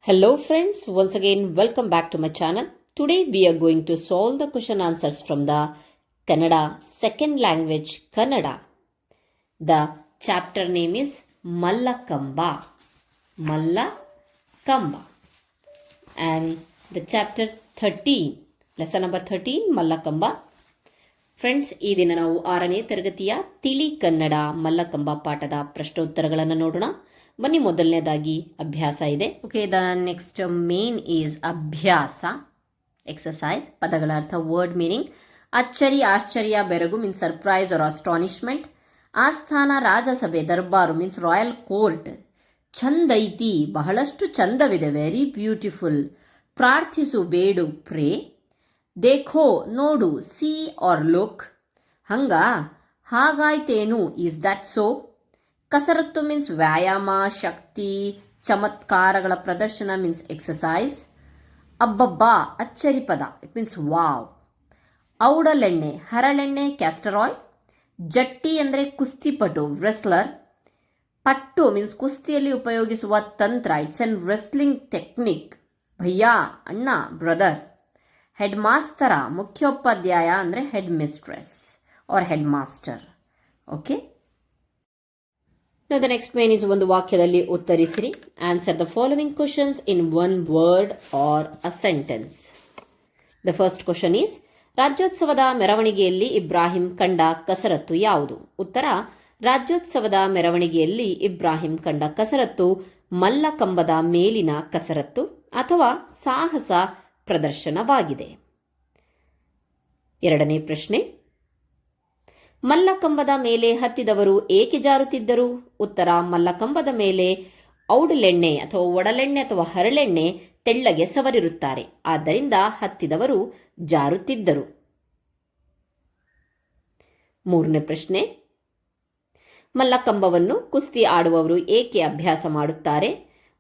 Hello friends, once again welcome back to my channel. Today we are going to solve the question answers from the Kannada second language Kannada. The chapter name is Mallakamba. Mallakamba. And the chapter 13, lesson number 13 Mallakamba. Friends, ಈ ದಿನ ನಾವು 6ನೇ ತರಗತಿಯ ತಿಳಿ ಕನ್ನಡ ಮಲ್ಲಕಂಬ ಪಾಠದ ಪ್ರಶ್ನೋತ್ತರಗಳನ್ನು ನೋಡೋಣ. ಬನ್ನಿ, ಮೊದಲನೇದಾಗಿ ಅಭ್ಯಾಸ ಇದೆ. Okay, the next main is ಅಭ್ಯಾಸ ಎಕ್ಸಸೈಸ್. ಪದಗಳ ಅರ್ಥ, ವರ್ಡ್ ಮೀನಿಂಗ್. ಅಚ್ಚರಿ, ಆಶ್ಚರ್ಯ, ಬೆರಗು ಮೀನ್ಸ್ ಸರ್ಪ್ರೈಸ್ ಆರ್ ಅಸ್ಟಾನಿಶ್ಮೆಂಟ್. ಆಸ್ಥಾನ, ರಾಜಸಭೆ, ದರ್ಬಾರು ಮೀನ್ಸ್ ರಾಯಲ್ ಕೋರ್ಟ್. ಚಂದೈತಿ, ಬಹಳಷ್ಟು ಚಂದವಿದೆ, ವೆರಿ ಬ್ಯೂಟಿಫುಲ್. ಪ್ರಾರ್ಥಿಸು, ಬೇಡು, ಪ್ರೇ. ದೇಖೋ, ನೋಡು, ಸಿ ಆರ್ ಲುಕ್. ಹಂಗ, ಹಾಗಾಯ್ತೇನು, ಈಸ್ ದಟ್ ಸೋ. ಕಸರತ್ತು ಮೀನ್ಸ್ ವ್ಯಾಯಾಮ, ಶಕ್ತಿ, ಚಮತ್ಕಾರಗಳ ಪ್ರದರ್ಶನ ಮೀನ್ಸ್ ಎಕ್ಸಸೈಸ್. ಅಬ್ಬಬ್ಬಾ, ಅಚ್ಚರಿ ಪದ, ಇಟ್ ಮೀನ್ಸ್ ವಾವ್. ಔಡಲೆಣ್ಣೆ, ಹರಳೆಣ್ಣೆ, ಕ್ಯಾಸ್ಟರ್ ಆಯಿಲ್. ಜಟ್ಟಿ ಅಂದರೆ ಕುಸ್ತಿಪಟು, ರೆಸ್ಲರ್. ಪಟ್ಟು ಮೀನ್ಸ್ ಕುಸ್ತಿಯಲ್ಲಿ ಉಪಯೋಗಿಸುವ ತಂತ್ರ, ಇಟ್ಸ್ ಎನ್ ರೆಸ್ಲಿಂಗ್ ಟೆಕ್ನಿಕ್. ಭಯ್ಯ, ಅಣ್ಣ, ಬ್ರದರ್. ಹೆಡ್ ಮಾಸ್ತರ, ಮುಖ್ಯೋಪಾಧ್ಯಾಯ ಅಂದರೆ headmistress or headmaster. Okay, the next main is ಒಂದು ವಾಕ್ಯದಲ್ಲಿ ಉತ್ತರಿಸಿರಿ. Answer the following questions in one word or a sentence. The first question is, ರಾಜ್ಯೋತ್ಸವದ ಮೆರವಣಿಗೆಯಲ್ಲಿ ಇಬ್ರಾಹಿಂ ಕಂಡ ಕಸರತ್ತು ಯಾವುದು? ಉತ್ತರ, ರಾಜ್ಯೋತ್ಸವದ ಮೆರವಣಿಗೆಯಲ್ಲಿ ಇಬ್ರಾಹಿಂ ಕಂಡ ಕಸರತ್ತು ಮಲ್ಲಕಂಬದ ಮೇಲಿನ ಕಸರತ್ತು ಅಥವಾ ಸಾಹಸ ಪ್ರದರ್ಶನವಾಗಿದೆ. ಎರಡನೇ ಪ್ರಶ್ನೆ, ಮಲ್ಲಕಂಬದ ಮೇಲೆ ಹತ್ತಿದವರು ಏಕೆ ಜಾರುತ್ತಿದ್ದರು? ಉತ್ತರ, ಮಲ್ಲಕಂಬದ ಮೇಲೆ ಔಡಲೆಣ್ಣೆ ಅಥವಾ ಒಡಲೆಣ್ಣೆ ಅಥವಾ ಹರಳೆಣ್ಣೆ ತೆಳ್ಳಗೆ ಸವರಿರುತ್ತಾರೆ, ಆದ್ದರಿಂದ ಹತ್ತಿದವರು ಜಾರುತ್ತಿದ್ದರು. ಮೂರನೇ ಪ್ರಶ್ನೆ, ಮಲ್ಲಕಂಬವನ್ನು ಕುಸ್ತಿ ಆಡುವವರು ಏಕೆ ಅಭ್ಯಾಸ ಮಾಡುತ್ತಾರೆ?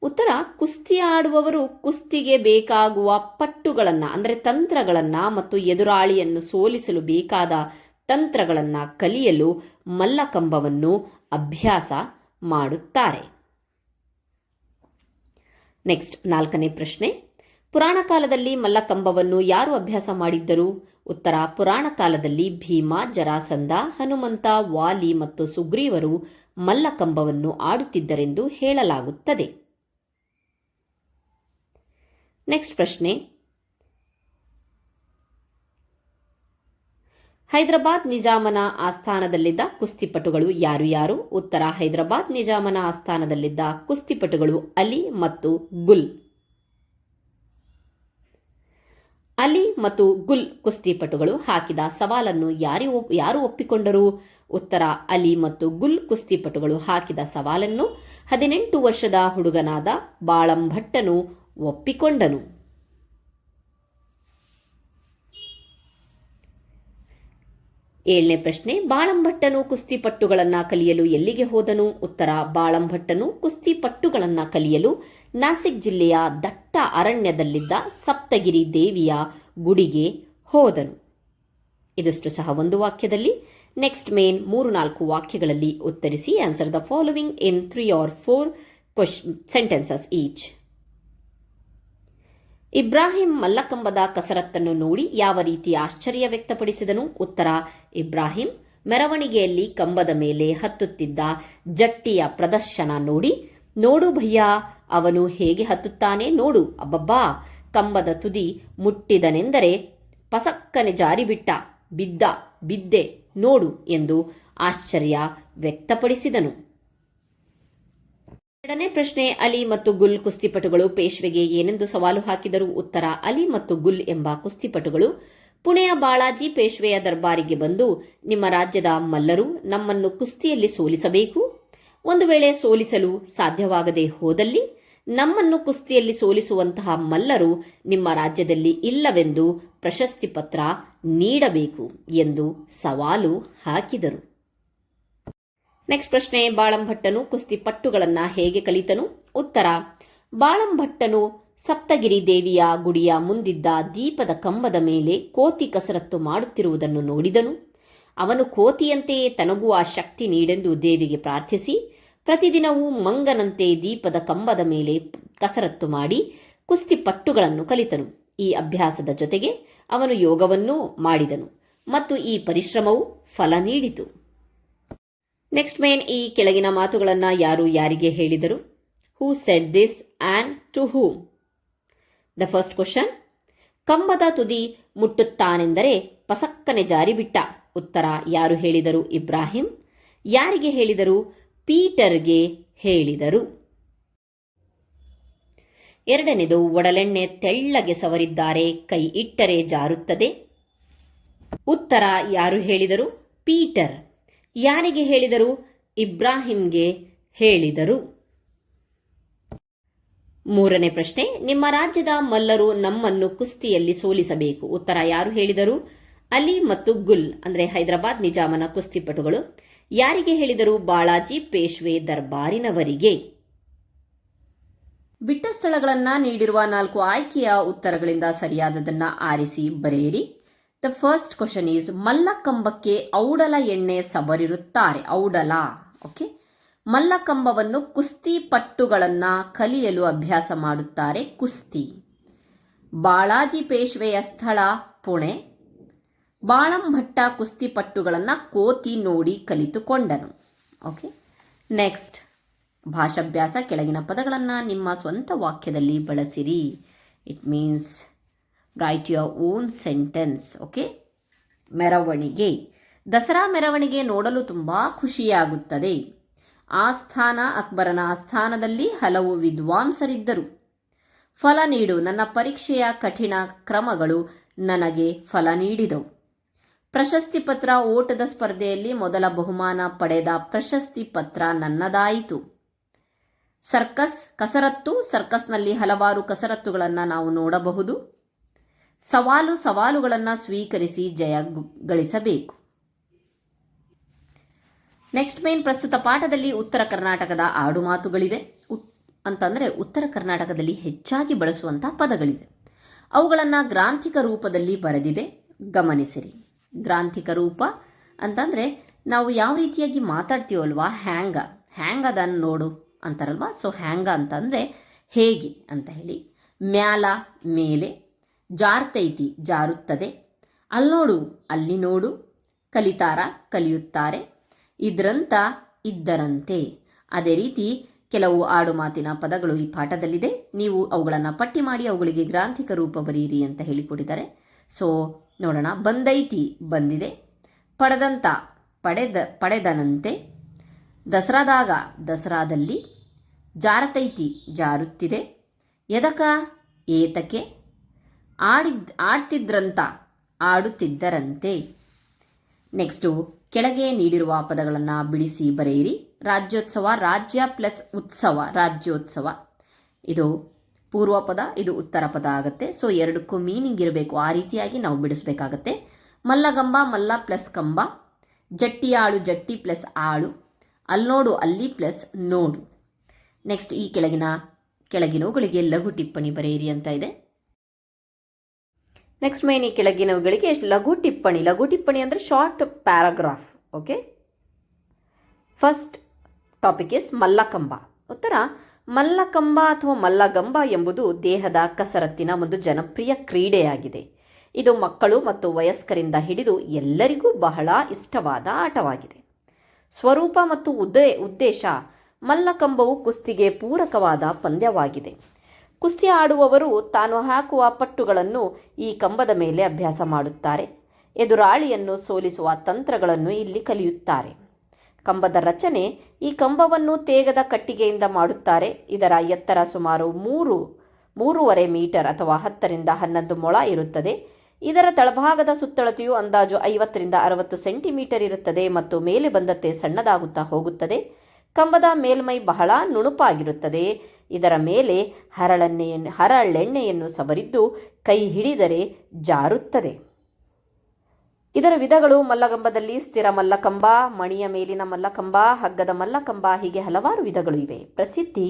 ಉತ್ತರ, ಕುಸ್ತಿ ಆಡುವವರು ಕುಸ್ತಿಗೆ ಬೇಕಾಗುವ ಪಟ್ಟುಗಳನ್ನು ಅಂದರೆ ತಂತ್ರಗಳನ್ನು ಮತ್ತು ಎದುರಾಳಿಯನ್ನು ಸೋಲಿಸಲು ಬೇಕಾದ ತಂತ್ರಗಳನ್ನು ಕಲಿಯಲು ಮಲ್ಲಕಂಬವನ್ನು ಅಭ್ಯಾಸ ಮಾಡುತ್ತಾರೆ. ನೆಕ್ಸ್ಟ್, ನಾಲ್ಕನೇ ಪ್ರಶ್ನೆ, ಪುರಾಣ ಕಾಲದಲ್ಲಿ ಮಲ್ಲಕಂಬವನ್ನು ಯಾರು ಅಭ್ಯಾಸ ಮಾಡಿದ್ದರು? ಉತ್ತರ, ಪುರಾಣ ಕಾಲದಲ್ಲಿ ಭೀಮ, ಜರಾಸಂಧ, ಹನುಮಂತ, ವಾಲಿ ಮತ್ತು ಸುಗ್ರೀವರು ಮಲ್ಲಕಂಬವನ್ನು ಆಡುತ್ತಿದ್ದರೆಂದು ಹೇಳಲಾಗುತ್ತದೆ. ನೆಕ್ಸ್ಟ್ ಪ್ರಶ್ನೆ, ಹೈದರಾಬಾದ್ ನಿಜಾಮನ ಆಸ್ಥಾನದಲ್ಲಿದ್ದ ಕುಸ್ತಿಪಟುಗಳು ಯಾರು ಯಾರು? ಉತ್ತರ, ಹೈದರಾಬಾದ್ ನಿಜಾಮನ ಆಸ್ಥಾನದಲ್ಲಿದ್ದ ಕುಸ್ತಿಪಟುಗಳು ಅಲಿ ಮತ್ತು ಗುಲ್. ಅಲಿ ಮತ್ತು ಗುಲ್ ಕುಸ್ತಿಪಟುಗಳು ಹಾಕಿದ ಸವಾಲನ್ನು ಯಾರು ಒಪ್ಪಿಕೊಂಡರು? ಉತ್ತರ, ಅಲಿ ಮತ್ತು ಗುಲ್ ಕುಸ್ತಿಪಟುಗಳು ಹಾಕಿದ ಸವಾಲನ್ನು 18 ವರ್ಷದ ಹುಡುಗನಾದ ಬಾಳಂಭಟ್ಟನು ಒಪ್ಪಿಕೊಂಡನು. ಏಳನೇ ಪ್ರಶ್ನೆ, ಬಾಳಂಭಟ್ಟನು ಕುಸ್ತಿಪಟ್ಟುಗಳನ್ನು ಕಲಿಯಲು ಎಲ್ಲಿಗೆ ಹೋದನು? ಉತ್ತರ, ಬಾಳಂಭಟ್ಟನು ಕುಸ್ತಿಪಟ್ಟುಗಳನ್ನು ಕಲಿಯಲು ನಾಸಿಕ್ ಜಿಲ್ಲೆಯ ದಟ್ಟ ಅರಣ್ಯದಲ್ಲಿದ್ದ ಸಪ್ತಗಿರಿ ದೇವಿಯ ಗುಡಿಗೆ ಹೋದನು. ಇದಷ್ಟು ಸಹ ಒಂದು ವಾಕ್ಯದಲ್ಲಿ. ನೆಕ್ಸ್ಟ್ ಮೇನ್ 3-4 ವಾಕ್ಯಗಳಲ್ಲಿ ಉತ್ತರಿಸಿ. Answer the following in 3 or 4 sentences each. ಇಬ್ರಾಹಿಂ ಮಲ್ಲಕಂಬದ ಕಸರತ್ತನ್ನು ನೋಡಿ ಯಾವ ರೀತಿ ಆಶ್ಚರ್ಯ ವ್ಯಕ್ತಪಡಿಸಿದನು? ಉತ್ತರ, ಇಬ್ರಾಹಿಂ ಮೆರವಣಿಗೆಯಲ್ಲಿ ಕಂಬದ ಮೇಲೆ ಹತ್ತುತ್ತಿದ್ದ ಜಟ್ಟಿಯ ಪ್ರದರ್ಶನ ನೋಡಿ, ನೋಡು ಭಯ್ಯ, ಅವನು ಹೇಗೆ ಹತ್ತುತ್ತಾನೆ ನೋಡು, ಅಬ್ಬಬ್ಬಾ, ಕಂಬದ ತುದಿ ಮುಟ್ಟಿದನೆಂದರೆ ಪಸಕ್ಕನೆ ಜಾರಿಬಿಟ್ಟ, ಬಿದ್ದೆ ನೋಡು ಎಂದು ಆಶ್ಚರ್ಯ ವ್ಯಕ್ತಪಡಿಸಿದನು. ಎರಡನೇ ಪ್ರಶ್ನೆ, ಅಲಿ ಮತ್ತು ಗುಲ್ ಕುಸ್ತಿಪಟುಗಳು ಪೇಶ್ವೆಗೆ ಏನೆಂದು ಸವಾಲು ಹಾಕಿದರು? ಉತ್ತರ, ಅಲಿ ಮತ್ತು ಗುಲ್ ಎಂಬ ಕುಸ್ತಿಪಟುಗಳು ಪುಣೆಯ ಬಾಳಾಜಿ ಪೇಶ್ವೆಯ ದರ್ಬಾರಿಗೆ ಬಂದು, ನಿಮ್ಮ ರಾಜ್ಯದ ಮಲ್ಲರು ನಮ್ಮನ್ನು ಕುಸ್ತಿಯಲ್ಲಿ ಸೋಲಿಸಬೇಕು. ಒಂದು ವೇಳೆ ಸೋಲಿಸಲು ಸಾಧ್ಯವಾಗದೆ ಹೋದಲ್ಲಿ ನಮ್ಮನ್ನು ಕುಸ್ತಿಯಲ್ಲಿ ಸೋಲಿಸುವಂತಹ ಮಲ್ಲರು ನಿಮ್ಮ ರಾಜ್ಯದಲ್ಲಿ ಇಲ್ಲವೆಂದು ಪ್ರಶಸ್ತಿ ಪತ್ರ ನೀಡಬೇಕು ಎಂದು ಸವಾಲು ಹಾಕಿದರು. ನೆಕ್ಸ್ಟ್ ಪ್ರಶ್ನೆ, ಬಾಳಂಭಟ್ಟನು ಕುಸ್ತಿಪಟ್ಟುಗಳನ್ನು ಹೇಗೆ ಕಲಿತನು? ಉತ್ತರ, ಬಾಳಂಭಟ್ಟನು ಸಪ್ತಗಿರಿ ದೇವಿಯ ಗುಡಿಯ ಮುಂದಿದ್ದ ದೀಪದ ಕಂಬದ ಮೇಲೆ ಕೋತಿ ಕಸರತ್ತು ಮಾಡುತ್ತಿರುವುದನ್ನು ನೋಡಿದನು. ಅವನು ಕೋತಿಯಂತೆಯೇ ತನಗೂ ಆ ಶಕ್ತಿ ನೀಡೆಂದು ದೇವಿಗೆ ಪ್ರಾರ್ಥಿಸಿ ಪ್ರತಿದಿನವೂ ಮಂಗನಂತೆ ದೀಪದ ಕಂಬದ ಮೇಲೆ ಕಸರತ್ತು ಮಾಡಿ ಕುಸ್ತಿಪಟ್ಟುಗಳನ್ನು ಕಲಿತನು. ಈ ಅಭ್ಯಾಸದ ಜೊತೆಗೆ ಅವನು ಯೋಗವನ್ನೂ ಮಾಡಿದನು ಮತ್ತು ಈ ಪರಿಶ್ರಮವು ಫಲ ನೀಡಿತು. ನೆಕ್ಸ್ಟ್ ಮೇನ್, ಈ ಕೆಳಗಿನ ಮಾತುಗಳನ್ನು ಯಾರು ಯಾರಿಗೆ ಹೇಳಿದರು? Who said this and to whom? The first question, ಕಂಬದ ತುದಿ ಮುಟ್ಟುತ್ತಾನೆಂದರೆ ಪಸಕ್ಕನೆ ಜಾರಿ ಬಿಟ್ಟ. ಉತ್ತರ, ಯಾರು ಹೇಳಿದರು? ಇಬ್ರಾಹಿಂ. ಯಾರಿಗೆ ಹೇಳಿದರು? ಪೀಟರ್ಗೆ ಹೇಳಿದರು. ಎರಡನೇದು, ಒಡಲೆಣ್ಣೆ ತೆಳ್ಳಗೆ ಸವರಿದ್ದಾರೆ, ಕೈ ಇಟ್ಟರೆ ಜಾರುತ್ತದೆ. ಉತ್ತರ, ಯಾರು ಹೇಳಿದರು? ಪೀಟರ್. ಯಾರಿಗೆ ಹೇಳಿದರು? ಇಬ್ರಾಹಿಂಗೆ ಹೇಳಿದರು. ಮೂರನೇ ಪ್ರಶ್ನೆ, ನಿಮ್ಮ ರಾಜ್ಯದ ಮಲ್ಲರು ನಮ್ಮನ್ನು ಕುಸ್ತಿಯಲ್ಲಿ ಸೋಲಿಸಬೇಕು. ಉತ್ತರ, ಯಾರು ಹೇಳಿದರು? ಅಲಿ ಮತ್ತು ಗುಲ್ ಅಂದರೆ ಹೈದರಾಬಾದ್ ನಿಜಾಮನ ಕುಸ್ತಿಪಟುಗಳು. ಯಾರಿಗೆ ಹೇಳಿದರು? ಬಾಳಾಜಿ ಪೇಶ್ವೆ ದರ್ಬಾರಿನವರಿಗೆ. ಬಿಟ್ಟ ಸ್ಥಳಗಳನ್ನು ನೀಡಿರುವ 4 ಆಯ್ಕೆಯ ಉತ್ತರಗಳಿಂದ ಸರಿಯಾದದನ್ನು ಆರಿಸಿ ಬರೆಯಿರಿ. ದ ಫಸ್ಟ್ ಕ್ವಶನ್ ಈಸ್, ಮಲ್ಲಕಂಬಕ್ಕೆ ಔಡಲ ಎಣ್ಣೆ ಸವರಿರುತ್ತಾರೆ. ಔಡಲ, ಓಕೆ. ಮಲ್ಲಕಂಬವನ್ನು ಕುಸ್ತಿಪಟ್ಟುಗಳನ್ನು ಕಲಿಯಲು ಅಭ್ಯಾಸ ಮಾಡುತ್ತಾರೆ. ಕುಸ್ತಿ. ಬಾಳಾಜಿ ಪೇಶ್ವೆಯ ಸ್ಥಳ ಪುಣೆ. ಬಾಳಂಭಟ್ಟ ಕುಸ್ತಿಪಟ್ಟುಗಳನ್ನು ಕೋತಿ ನೋಡಿ ಕಲಿತುಕೊಂಡನು. ಓಕೆ. ನೆಕ್ಸ್ಟ್, ಭಾಷಾಭ್ಯಾಸ. ಕೆಳಗಿನ ಪದಗಳನ್ನು ನಿಮ್ಮ ಸ್ವಂತ ವಾಕ್ಯದಲ್ಲಿ ಬಳಸಿರಿ. It means write your own sentence. Okay. ಮೆರವಣಿಗೆ. ದಸರಾ ಮೆರವಣಿಗೆ ನೋಡಲು ತುಂಬ ಖುಷಿಯಾಗುತ್ತದೆ. ಆಸ್ಥಾನ. ಅಕ್ಬರನ ಆಸ್ಥಾನದಲ್ಲಿ ಹಲವು ವಿದ್ವಾಂಸರಿದ್ದರು. ಫಲ ನೀಡು. ನನ್ನ ಪರೀಕ್ಷೆಯ ಕಠಿಣ ಕ್ರಮಗಳು ನನಗೆ ಫಲ ನೀಡಿದವು. ಪ್ರಶಸ್ತಿ ಪತ್ರ. ಓಟದ ಸ್ಪರ್ಧೆಯಲ್ಲಿ ಮೊದಲ ಬಹುಮಾನ ಪಡೆದ ಪ್ರಶಸ್ತಿ ಪತ್ರ ನನ್ನದಾಯಿತು. ಸರ್ಕಸ್. ಕಸರತ್ತು. ಸರ್ಕಸ್ನಲ್ಲಿ ಹಲವಾರು ಕಸರತ್ತುಗಳನ್ನು ನಾವು ನೋಡಬಹುದು. ಸವಾಲು. ಸವಾಲುಗಳನ್ನು ಸ್ವೀಕರಿಸಿ ಜಯ ಗಳಿಸಬೇಕು. ನೆಕ್ಸ್ಟ್ ಮೇನ್, ಪ್ರಸ್ತುತ ಪಾಠದಲ್ಲಿ ಉತ್ತರ ಕರ್ನಾಟಕದ ಆಡುಮಾತುಗಳಿವೆ. ಅಂತಂದರೆ ಉತ್ತರ ಕರ್ನಾಟಕದಲ್ಲಿ ಹೆಚ್ಚಾಗಿ ಬಳಸುವಂತಹ ಪದಗಳಿವೆ. ಅವುಗಳನ್ನು ಗ್ರಾಂಥಿಕ ರೂಪದಲ್ಲಿ ಬರೆದಿದೆ, ಗಮನಿಸಿರಿ. ಗ್ರಾಂಥಿಕ ರೂಪ ಅಂತಂದರೆ ನಾವು ಯಾವ ರೀತಿಯಾಗಿ ಮಾತಾಡ್ತೀವಲ್ವಾ, ಹ್ಯಾಂಗ ಅದನ್ನು ನೋಡು ಅಂತಾರಲ್ವಾ. ಸೊ ಹ್ಯಾಂಗ ಅಂತಂದರೆ ಹೇಗೆ ಅಂತ ಹೇಳಿ. ಮ್ಯಾಲ, ಮೇಲೆ. ಜಾರ್ತೈತಿ, ಜಾರುತ್ತದೆ. ಅಲ್ನೋಡು, ಅಲ್ಲಿ ನೋಡು. ಕಲಿತಾರ, ಕಲಿಯುತ್ತಾರೆ. ಇದ್ರಂತ, ಇದ್ದರಂತೆ. ಅದೇ ರೀತಿ ಕೆಲವು ಆಡುಮಾತಿನ ಪದಗಳು ಈ ಪಾಠದಲ್ಲಿದೆ. ನೀವು ಅವುಗಳನ್ನು ಪಟ್ಟಿ ಮಾಡಿ ಅವುಗಳಿಗೆ ಗ್ರಾಂಥಿಕ ರೂಪ ಬರೆಯಿರಿ ಅಂತ ಹೇಳಿಕೊಟ್ಟಿದ್ದಾರೆ. ಸೊ ನೋಡೋಣ. ಬಂದೈತಿ, ಬಂದಿದೆ. ಪಡೆದಂತ, ಪಡೆದನಂತೆ. ದಸರಾದಾಗ, ದಸರಾದಲ್ಲಿ. ಜಾರತೈತಿ, ಜಾರುತ್ತಿದೆ. ಎದಕ, ಏತಕ್ಕೆ. ಆಡ್ತಿದ್ರಂತ, ಆಡುತ್ತಿದ್ದರಂತೆ. ನೆಕ್ಸ್ಟು, ಕೆಳಗೆ ನೀಡಿರುವ ಪದಗಳನ್ನು ಬಿಡಿಸಿ ಬರೆಯಿರಿ. ರಾಜ್ಯೋತ್ಸವ. ರಾಜ್ಯ ಪ್ಲಸ್ ಉತ್ಸವ, ರಾಜ್ಯೋತ್ಸವ. ಇದು ಪೂರ್ವ ಪದ, ಇದು ಉತ್ತರ ಪದ ಆಗುತ್ತೆ. ಸೊ ಎರಡಕ್ಕೂ ಮೀನಿಂಗ್ ಇರಬೇಕು, ಆ ರೀತಿಯಾಗಿ ನಾವು ಬಿಡಿಸ್ಬೇಕಾಗತ್ತೆ. ಮಲ್ಲಗಂಬ. ಮಲ್ಲ ಪ್ಲಸ್ ಕಂಬ. ಜಟ್ಟಿಯಾಳು. ಜಟ್ಟಿ ಪ್ಲಸ್ ಆಳು. ಅಲ್ನೋಡು, ಅಲ್ಲಿ ಪ್ಲಸ್ ನೋಡು. ನೆಕ್ಸ್ಟ್, ಈ ಕೆಳಗಿನವುಗಳಿಗೆ ಲಘು ಟಿಪ್ಪಣಿ ಬರೆಯಿರಿ ಅಂತ ಇದೆ. ನೆಕ್ಸ್ಟ್ ಮೇನ್, ಈ ಕೆಳಗಿನವುಗಳಿಗೆ ಲಘು ಟಿಪ್ಪಣಿ. ಲಘು ಟಿಪ್ಪಣಿ ಅಂದರೆ short paragraph. Okay. First topic is mallakhamb. ಉತ್ತರ, ಮಲ್ಲಕಂಬ ಅಥವಾ ಮಲ್ಲಗಂಬ ಎಂಬುದು ದೇಹದ ಕಸರತ್ತಿನ ಒಂದು ಜನಪ್ರಿಯ ಕ್ರೀಡೆಯಾಗಿದೆ. ಇದು ಮಕ್ಕಳು ಮತ್ತು ವಯಸ್ಕರಿಂದ ಹಿಡಿದು ಎಲ್ಲರಿಗೂ ಬಹಳ ಇಷ್ಟವಾದ ಆಟವಾಗಿದೆ. ಸ್ವರೂಪ ಮತ್ತು ಉದ್ದೇಶ. ಮಲ್ಲಕಂಬವು ಕುಸ್ತಿಗೆ ಪೂರಕವಾದ ಪಂದ್ಯವಾಗಿದೆ. ಕುಸ್ತಿ ಆಡುವವರು ತಾನು ಹಾಕುವ ಪಟ್ಟುಗಳನ್ನು ಈ ಕಂಬದ ಮೇಲೆ ಅಭ್ಯಾಸ ಮಾಡುತ್ತಾರೆ. ಎದುರಾಳಿಯನ್ನು ಸೋಲಿಸುವ ತಂತ್ರಗಳನ್ನು ಇಲ್ಲಿ ಕಲಿಯುತ್ತಾರೆ. ಕಂಬದ ರಚನೆ. ಈ ಕಂಬವನ್ನು ತೇಗದ ಕಟ್ಟಿಗೆಯಿಂದ ಮಾಡುತ್ತಾರೆ. ಇದರ ಎತ್ತರ ಸುಮಾರು 3.5 ಮೀಟರ್ ಅಥವಾ 10 ರಿಂದ 11 ಮೊಳ ಇರುತ್ತದೆ. ಇದರ ತಳಭಾಗದ ಸುತ್ತಳತೆಯು ಅಂದಾಜು 50 ರಿಂದ 60 ಸೆಂಟಿಮೀಟರ್ ಇರುತ್ತದೆ ಮತ್ತು ಮೇಲೆ ಬಂದಂತೆ ಸಣ್ಣದಾಗುತ್ತಾ ಹೋಗುತ್ತದೆ. ಕಂಬದ ಮೇಲ್ಮೈ ಬಹಳ ನುಣುಪಾಗಿರುತ್ತದೆ. ಇದರ ಮೇಲೆ ಹರಳೆಣ್ಣೆಯನ್ನು ಸವರಿದ್ದು ಕೈ ಹಿಡಿದರೆ ಜಾರುತ್ತದೆ. ಇದರ ವಿಧಗಳು ಮಲ್ಲಗಂಬದಲ್ಲಿ ಸ್ಥಿರ ಮಲ್ಲಕಂಬ, ಮಣಿಯ ಮೇಲಿನ ಮಲ್ಲಕಂಬ, ಹಗ್ಗದ ಮಲ್ಲಕಂಬ, ಹೀಗೆ ಹಲವಾರು ವಿಧಗಳು ಇವೆ. ಪ್ರಸಿದ್ಧಿ.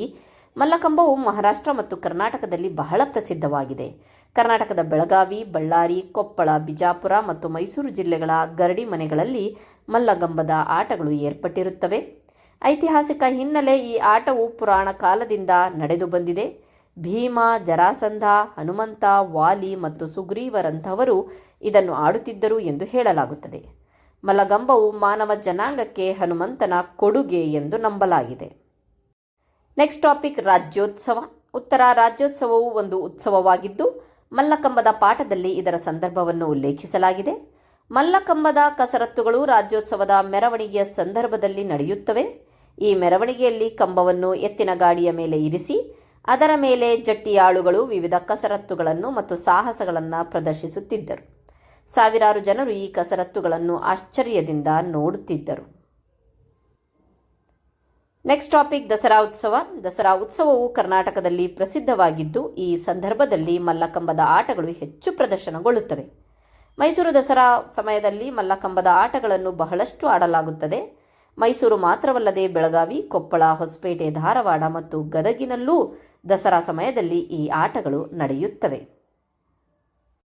ಮಲ್ಲಕಂಬವು ಮಹಾರಾಷ್ಟ್ರ ಮತ್ತು ಕರ್ನಾಟಕದಲ್ಲಿ ಬಹಳ ಪ್ರಸಿದ್ಧವಾಗಿದೆ. ಕರ್ನಾಟಕದ ಬೆಳಗಾವಿ, ಬಳ್ಳಾರಿ, ಕೊಪ್ಪಳ, ಬಿಜಾಪುರ ಮತ್ತು ಮೈಸೂರು ಜಿಲ್ಲೆಗಳ ಗರಡಿ ಮನೆಗಳಲ್ಲಿ ಮಲ್ಲಗಂಬದ ಆಟಗಳು ಏರ್ಪಟ್ಟಿರುತ್ತವೆ. ಐತಿಹಾಸಿಕ ಹಿನ್ನೆಲೆ: ಈ ಆಟವು ಪುರಾಣ ಕಾಲದಿಂದ ನಡೆದು ಬಂದಿದೆ. ಭೀಮ, ಜರಾಸಂಧ, ಹನುಮಂತ, ವಾಲಿ ಮತ್ತು ಸುಗ್ರೀವರಂಥವರು ಇದನ್ನು ಆಡುತ್ತಿದ್ದರು ಎಂದು ಹೇಳಲಾಗುತ್ತದೆ. ಮಲ್ಲಗಂಬವು ಮಾನವ ಜನಾಂಗಕ್ಕೆ ಹನುಮಂತನ ಕೊಡುಗೆ ಎಂದು ನಂಬಲಾಗಿದೆ. Next topic: Rajyotsava. ಉತ್ತರ: ರಾಜ್ಯೋತ್ಸವವು ಒಂದು ಉತ್ಸವವಾಗಿದ್ದು ಮಲ್ಲಕಂಬದ ಪಾಠದಲ್ಲಿ ಇದರ ಸಂದರ್ಭವನ್ನು ಉಲ್ಲೇಖಿಸಲಾಗಿದೆ. ಮಲ್ಲಕಂಬದ ಕಸರತ್ತುಗಳು ರಾಜ್ಯೋತ್ಸವದ ಮೆರವಣಿಗೆಯ ಸಂದರ್ಭದಲ್ಲಿ ನಡೆಯುತ್ತವೆ. ಈ ಮೆರವಣಿಗೆಯಲ್ಲಿ ಕಂಬವನ್ನು ಎತ್ತಿನ ಗಾಡಿಯ ಮೇಲೆ ಇರಿಸಿ ಅದರ ಮೇಲೆ ಜಟ್ಟಿಯಾಳುಗಳು ವಿವಿಧ ಕಸರತ್ತುಗಳನ್ನು ಮತ್ತು ಸಾಹಸಗಳನ್ನು ಪ್ರದರ್ಶಿಸುತ್ತಿದ್ದರು. ಸಾವಿರಾರು ಜನರು ಈ ಕಸರತ್ತುಗಳನ್ನು ಆಶ್ಚರ್ಯದಿಂದ ನೋಡುತ್ತಿದ್ದರು. ನೆಕ್ಸ್ಟ್ ಟಾಪಿಕ್: ದಸರಾ ಉತ್ಸವ. ದಸರಾ ಉತ್ಸವವು ಕರ್ನಾಟಕದಲ್ಲಿ ಪ್ರಸಿದ್ಧವಾಗಿದ್ದು ಈ ಸಂದರ್ಭದಲ್ಲಿ ಮಲ್ಲಕಂಬದ ಆಟಗಳು ಹೆಚ್ಚು ಪ್ರದರ್ಶನಗೊಳ್ಳುತ್ತವೆ. ಮೈಸೂರು ದಸರಾ ಸಮಯದಲ್ಲಿ ಮಲ್ಲಕಂಬದ ಆಟಗಳನ್ನು ಬಹಳಷ್ಟು ಆಡಲಾಗುತ್ತದೆ. ಮೈಸೂರು ಮಾತ್ರವಲ್ಲದೆ ಬೆಳಗಾವಿ, ಕೊಪ್ಪಳ, ಹೊಸಪೇಟೆ, ಧಾರವಾಡ ಮತ್ತು ಗದಗಿನಲ್ಲೂ ದಸರಾ ಸಮಯದಲ್ಲಿ ಈ ಆಟಗಳು ನಡೆಯುತ್ತವೆ.